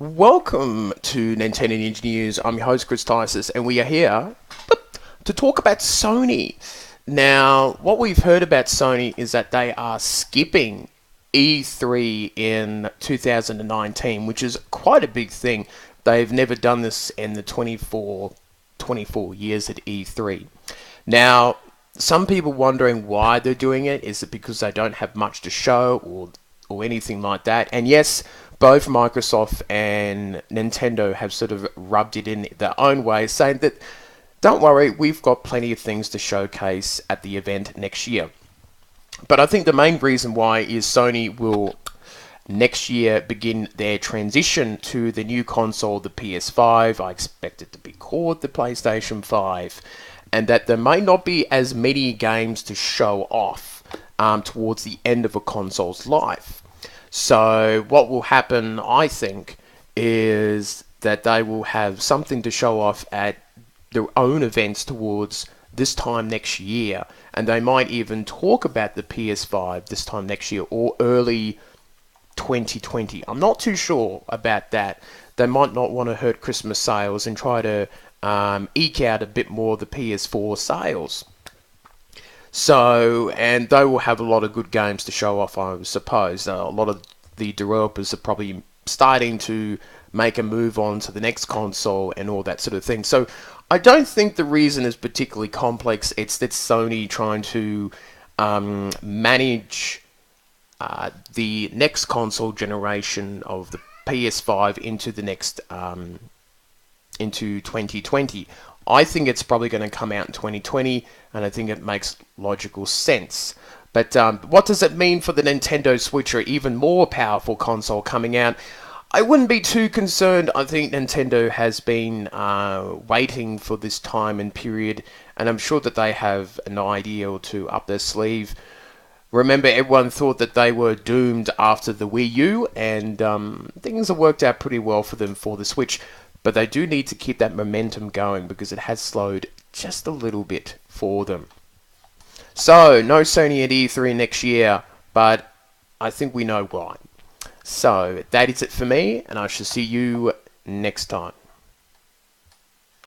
Welcome to Nintendo Ninja News. I'm your host, Chris Tysis, and we are here to talk about Sony. Now, what we've heard about Sony is that they are skipping E3 in 2019, which is quite a big thing. They've never done this in the 24 years at E3. Now, some people wondering why they're doing it. Is it because they don't have much to show or anything like that? And yes, both Microsoft and Nintendo have sort of rubbed it in their own way, saying that don't worry, we've got plenty of things to showcase at the event next year. But I think the main reason why is Sony will next year begin their transition to the new console, the PS5. I expect it to be called the PlayStation 5, and that there may not be as many games to show off towards the end of a console's life. So what will happen, I think, is that they will have something to show off at their own events towards this time next year, and they might even talk about the PS5 this time next year or early 2020. I'm not too sure about that. They might not want to hurt Christmas sales and try to eke out a bit more of the PS4 sales. So, and they will have a lot of good games to show off, I suppose. A lot of the developers are probably starting to make a move on to the next console and all that sort of thing. So, I don't think the reason is particularly complex. It's that Sony trying to manage the next console generation of the PS5 into the next into 2020. I think it's probably going to come out in 2020, and I think it makes logical sense. But what does it mean for the Nintendo Switch, or even more powerful console coming out? I wouldn't be too concerned. I think Nintendo has been waiting for this time and period, and I'm sure that they have an idea or two up their sleeve. Remember, everyone thought that they were doomed after the Wii U, and things have worked out pretty well for them for the Switch. But they do need to keep that momentum going because it has slowed just a little bit for them. So, no Sony at E3 next year, but I think we know why. So, that is it for me, and I shall see you next time.